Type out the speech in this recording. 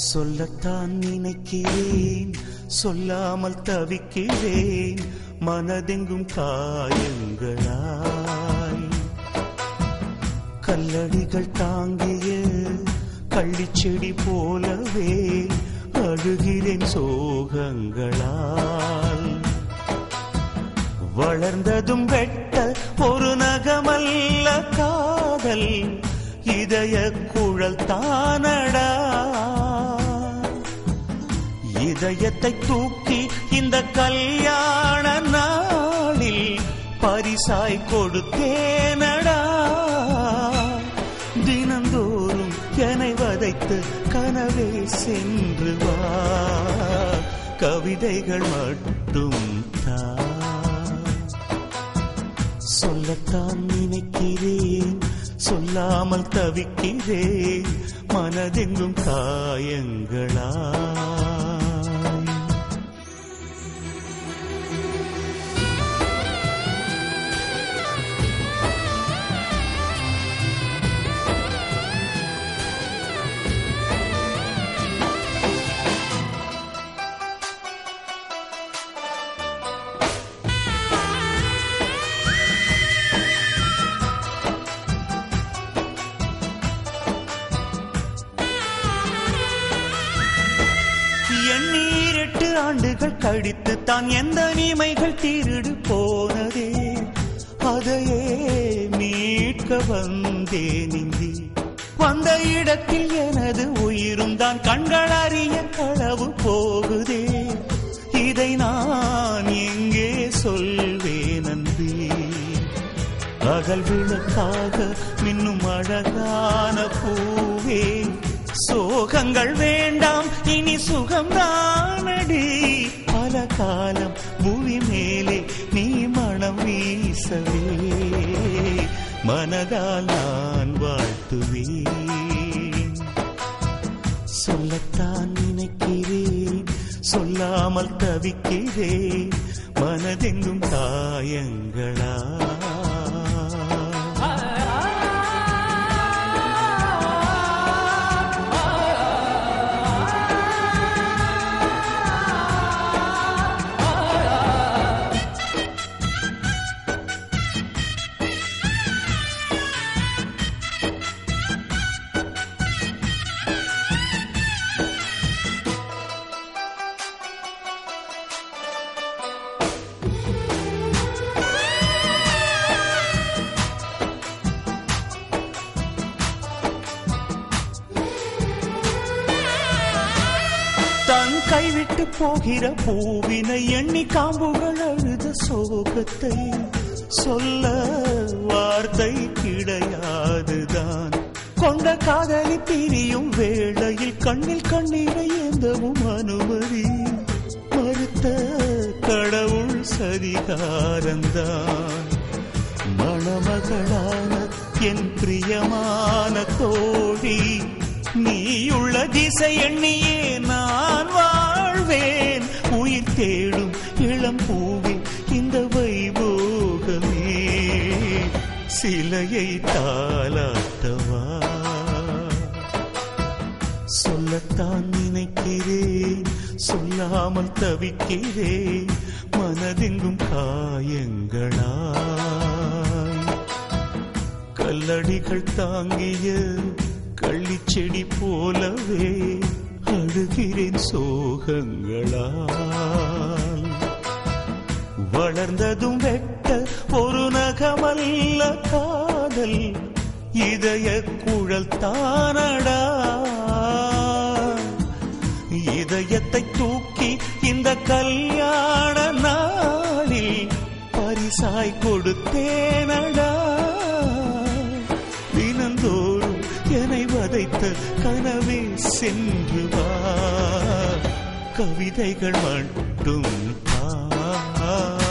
சொல்லத்தான் நினைக்கிறேன், சொல்லாமல் தவிக்கிறேன், மனதெங்கும் காயங்களாய். கல்லடிகள் தாங்கிய கள்ளிச்செடி போலவே அழுகிறேன் சோகங்களால். வளர்ந்ததும் வெட்ட ஒரு நகமல்ல காதல், இதய குழல் தானடா. இதயத்தை தூக்கி இந்த கல்யாண நாளில் பரிசாய் கொடுத்தேனடா. தினந்தோறும் என்னை வதைத்து கனவே சென்று வா, கவிதைகள் மட்டும் தான். சொல்லத்தான் நினைக்கிறேன், சொல்லாமல் தவிக்கிறேன், மனதெங்கும் காயங்களா. எண்ணீர் 8 ஆண்டுகள் கழித்து தான் எந்த நீமைகள் திருடு போனதே, அதையே மீட்க வந்தேன் இங்கே. வந்த இடத்தில் எனது உயிரும் தான் கண்கள் அறிய களவு போகுதே. இதை நான் எங்கே சொல்வேன் அன்பே? அகல் விளக்காக மின்னும் அழகான பூவே, சோகங்கள் வேண்டாம் இனி சுகம்தானடி. பல காலம் பூமி மேலே நீ மனம் வீசவே, மனதால் நான் வாழ்த்துவேன். சொல்லத்தான் நினைக்கிறேன், சொல்லாமல் தவிக்கிறேன், மனதெங்கும் காயங்களா. தன் கைவிட்டு போகிற பூவினை எண்ணி காம்புகள் அழுத சோகத்தை சொல்ல வார்த்தை கிடையாதுதான். கொண்ட காதலி பிரியும் வேளையில் கண்ணில் கண்ணீரை ஏந்தவும் அனுமதி மறுத்த கடவுள் சரிகாரந்தான். மணமகளான என் பிரியமான தோழி, நீயுள்ள திசை எண்ணியே நான் வாழ்வேன். உயிர் தேடும் இளம் பூவே இந்த வைபோகமே, சிலையை தாலாட்டவா. சொல்லத்தான் நினைக்கிறேன், சொல்லாமல் தவிக்கிறேன், மனதெங்கும் காயங்களாய். கல்லடிகள் தாங்கிய கள்ளிச்செடி போலவே அழுகிறேன் சோகங்களால். வளர்ந்ததும் வெட்ட ஒரு நகமல்ல காதல், இதய குழல் தானடா. இதயத்தை தூக்கி இந்த கல்யாண நாளில் பரிசாய் கொடுத்தேனடா. தினந்தோறும் என்னை வதைத்த கனவே சென்று வா, கவிதைகள் மட்டும் தான்.